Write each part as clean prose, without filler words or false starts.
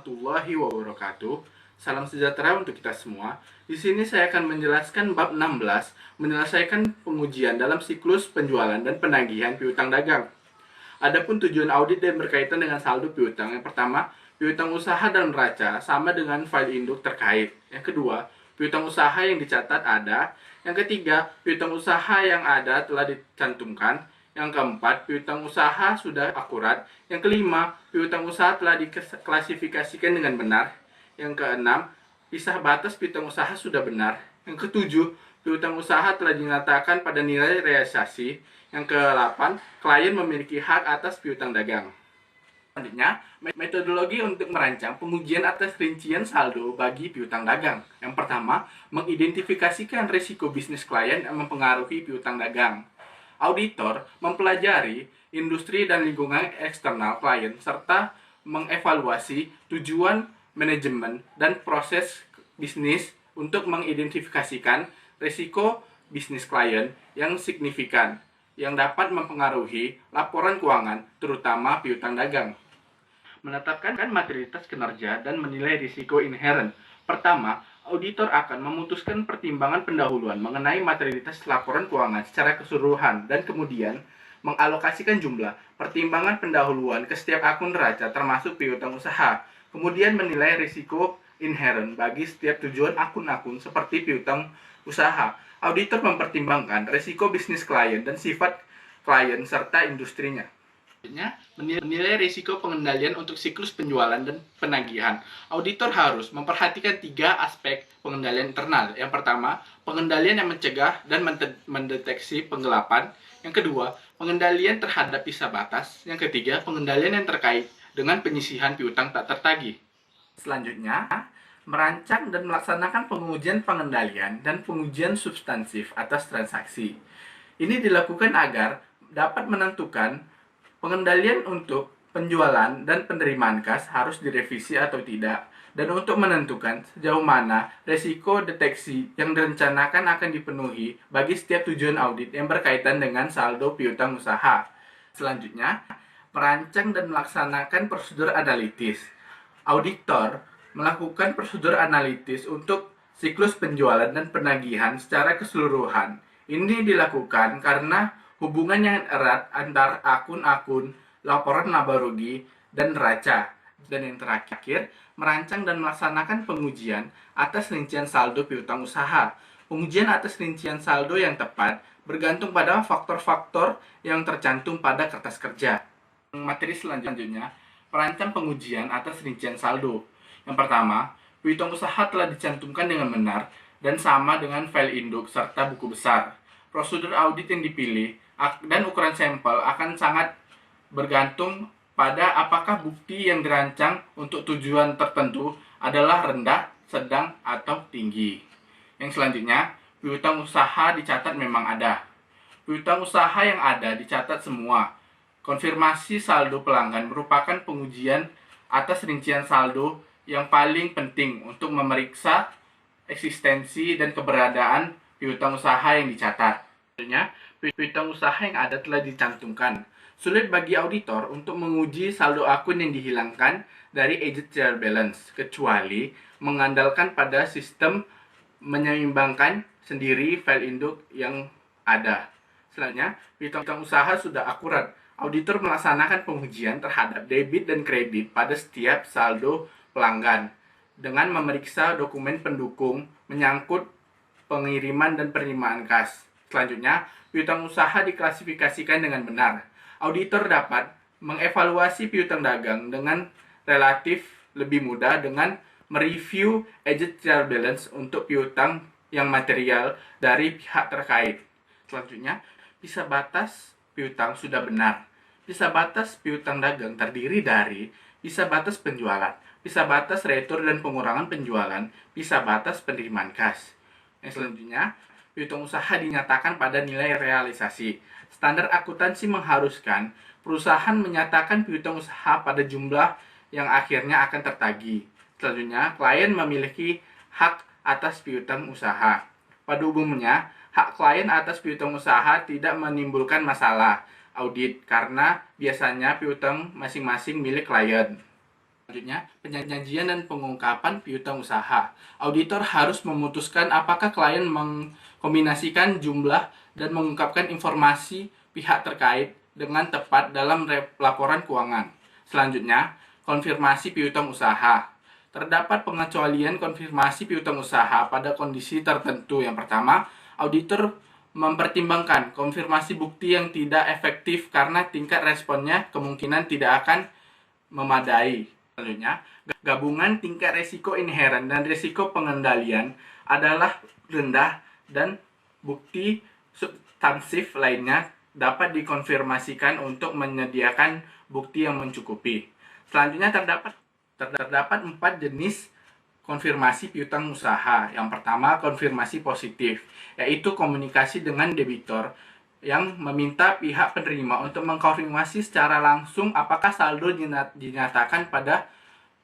warahmatullahi wabarakatuh. Salam sejahtera untuk kita semua. Di sini saya akan menjelaskan bab 16, menyelesaikan pengujian dalam siklus penjualan dan penagihan piutang dagang. Adapun tujuan audit yang berkaitan dengan saldo piutang. Yang pertama, piutang usaha dan neraca sama dengan file induk terkait. Yang kedua, piutang usaha yang dicatat ada. Yang ketiga, piutang usaha yang ada telah dicantumkan. Yang keempat, piutang usaha sudah akurat. Yang kelima, piutang usaha telah diklasifikasikan dengan benar. Yang keenam, pisah batas piutang usaha sudah benar. Yang ketujuh, piutang usaha telah dinyatakan pada nilai realisasi. Yang kedelapan, klien memiliki hak atas piutang dagang. Selanjutnya, metodologi untuk merancang pengujian atas rincian saldo bagi piutang dagang. Yang pertama, mengidentifikasikan risiko bisnis klien yang mempengaruhi piutang dagang. Auditor mempelajari industri dan lingkungan eksternal klien serta mengevaluasi tujuan manajemen dan proses bisnis untuk mengidentifikasikan risiko bisnis klien yang signifikan yang dapat mempengaruhi laporan keuangan, terutama piutang dagang. Menetapkan materialitas kinerja dan menilai risiko inheren. Pertama, auditor akan memutuskan pertimbangan pendahuluan mengenai materialitas laporan keuangan secara keseluruhan dan kemudian mengalokasikan jumlah pertimbangan pendahuluan ke setiap akun neraca termasuk piutang usaha. Kemudian menilai risiko inheren bagi setiap tujuan akun-akun seperti piutang usaha. Auditor mempertimbangkan risiko bisnis klien dan sifat klien serta industrinya. Menilai risiko pengendalian untuk siklus penjualan dan penagihan. Auditor harus memperhatikan 3 aspek pengendalian internal. Yang pertama, pengendalian yang mencegah dan mendeteksi penggelapan. Yang kedua, pengendalian terhadap pisah batas. Yang ketiga, pengendalian yang terkait dengan penyisihan piutang tak tertagih. Selanjutnya, merancang dan melaksanakan pengujian pengendalian dan pengujian substansif atas transaksi. Ini dilakukan agar dapat menentukan pengendalian untuk penjualan dan penerimaan kas harus direvisi atau tidak, dan untuk menentukan sejauh mana resiko deteksi yang direncanakan akan dipenuhi bagi setiap tujuan audit yang berkaitan dengan saldo piutang usaha. Selanjutnya, merancang dan melaksanakan prosedur analitis. Auditor melakukan prosedur analitis untuk siklus penjualan dan penagihan secara keseluruhan. Ini dilakukan karena hubungan yang erat antar akun-akun, laporan laba rugi, dan neraca. Dan yang terakhir, merancang dan melaksanakan pengujian atas rincian saldo piutang usaha. Pengujian atas rincian saldo yang tepat bergantung pada faktor-faktor yang tercantum pada kertas kerja. Materi selanjutnya, merancang pengujian atas rincian saldo. Yang pertama, piutang usaha telah dicantumkan dengan benar dan sama dengan file induk serta buku besar. Prosedur audit yang dipilih dan ukuran sampel akan sangat bergantung pada apakah bukti yang dirancang untuk tujuan tertentu adalah rendah, sedang, atau tinggi. Yang selanjutnya, piutang usaha dicatat memang ada. Piutang usaha yang ada dicatat semua. Konfirmasi saldo pelanggan merupakan pengujian atas rincian saldo yang paling penting untuk memeriksa eksistensi dan keberadaan piutang usaha yang dicatat. Selanjutnya, piutang usaha yang ada telah dicantumkan. Sulit bagi auditor untuk menguji saldo akun yang dihilangkan dari aged trial balance, kecuali mengandalkan pada sistem menyeimbangkan sendiri file induk yang ada. Selanjutnya, piutang usaha sudah akurat. Auditor melaksanakan pengujian terhadap debit dan kredit pada setiap saldo pelanggan dengan memeriksa dokumen pendukung menyangkut pengiriman dan penerimaan kas. Selanjutnya, piutang usaha diklasifikasikan dengan benar. Auditor dapat mengevaluasi piutang dagang dengan relatif lebih mudah dengan mereview aged trial balance untuk piutang yang material dari pihak terkait. Selanjutnya, pisah batas piutang sudah benar. Pisah batas piutang dagang terdiri dari pisah batas penjualan, pisah batas retur dan pengurangan penjualan, pisah batas penerimaan kas. Yang selanjutnya, piutang usaha dinyatakan pada nilai realisasi. Standar akuntansi mengharuskan perusahaan menyatakan piutang usaha pada jumlah yang akhirnya akan tertagih. Selanjutnya, klien memiliki hak atas piutang usaha. Pada umumnya, hak klien atas piutang usaha tidak menimbulkan masalah audit karena biasanya piutang masing-masing milik klien. Selanjutnya, penyajian dan pengungkapan piutang usaha. Auditor harus memutuskan apakah klien mengkombinasikan jumlah dan mengungkapkan informasi pihak terkait dengan tepat dalam laporan keuangan. Selanjutnya, konfirmasi piutang usaha. Terdapat pengecualian konfirmasi piutang usaha pada kondisi tertentu. Yang pertama, auditor mempertimbangkan konfirmasi bukti yang tidak efektif karena tingkat responnya kemungkinan tidak akan memadai. Selanjutnya, gabungan tingkat risiko inheren dan risiko pengendalian adalah rendah dan bukti substansif lainnya dapat dikonfirmasikan untuk menyediakan bukti yang mencukupi. Selanjutnya terdapat 4 jenis konfirmasi piutang usaha. Yang pertama, konfirmasi positif, yaitu komunikasi dengan debitor yang meminta pihak penerima untuk mengkonfirmasi secara langsung apakah saldo dinyatakan pada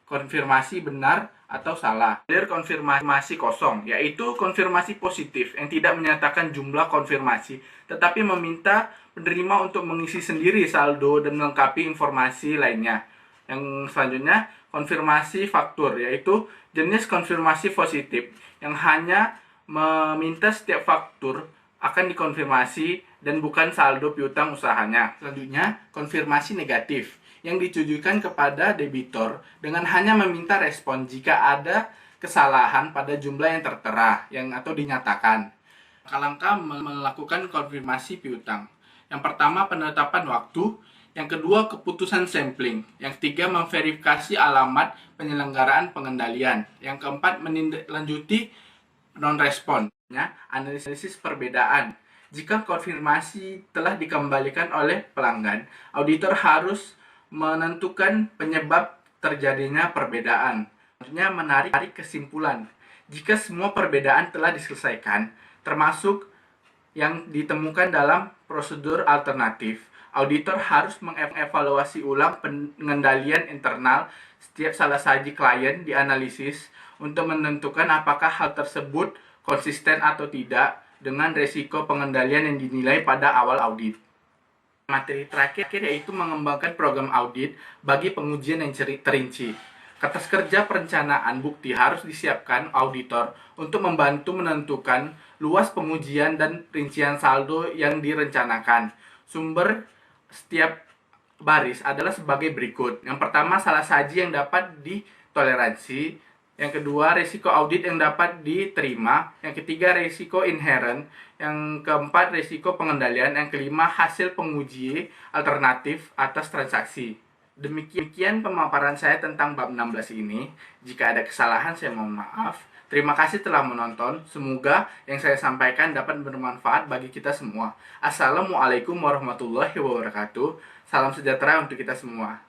konfirmasi benar atau salah. Konfirmasi kosong, yaitu konfirmasi positif yang tidak menyatakan jumlah konfirmasi, tetapi meminta penerima untuk mengisi sendiri saldo dan melengkapi informasi lainnya. Yang selanjutnya, konfirmasi faktur, yaitu jenis konfirmasi positif yang hanya meminta setiap faktur akan dikonfirmasi dan bukan saldo piutang usahanya. Selanjutnya, konfirmasi negatif yang ditujukan kepada debitor dengan hanya meminta respon jika ada kesalahan pada jumlah yang tertera atau dinyatakan. Langkah melakukan konfirmasi piutang. Yang pertama, penetapan waktu. Yang kedua, keputusan sampling. Yang ketiga, memverifikasi alamat penyelenggaraan pengendalian. Yang keempat, menindaklanjuti non-respon. Analisis perbedaan. Jika konfirmasi telah dikembalikan oleh pelanggan, auditor harus menentukan penyebab terjadinya perbedaan. Selanjutnya, menarik kesimpulan. Jika semua perbedaan telah diselesaikan, termasuk yang ditemukan dalam prosedur alternatif, auditor harus mengevaluasi ulang pengendalian internal setiap salah saji klien dianalisis untuk menentukan apakah hal tersebut konsisten atau tidak dengan resiko pengendalian yang dinilai pada awal audit. Materi terakhir yaitu mengembangkan program audit bagi pengujian yang terinci. Kertas kerja perencanaan bukti harus disiapkan auditor untuk membantu menentukan luas pengujian dan rincian saldo yang direncanakan. Sumber setiap baris adalah sebagai berikut. Yang pertama, salah saji yang dapat ditoleransi. Yang kedua, risiko audit yang dapat diterima. Yang ketiga, risiko inherent. Yang keempat, risiko pengendalian. Yang kelima, hasil penguji alternatif atas transaksi. Demikian pemaparan saya tentang bab 16 ini. Jika ada kesalahan, saya mohon maaf. Terima kasih telah menonton. Semoga yang saya sampaikan dapat bermanfaat bagi kita semua. Assalamualaikum warahmatullahi wabarakatuh. Salam sejahtera untuk kita semua.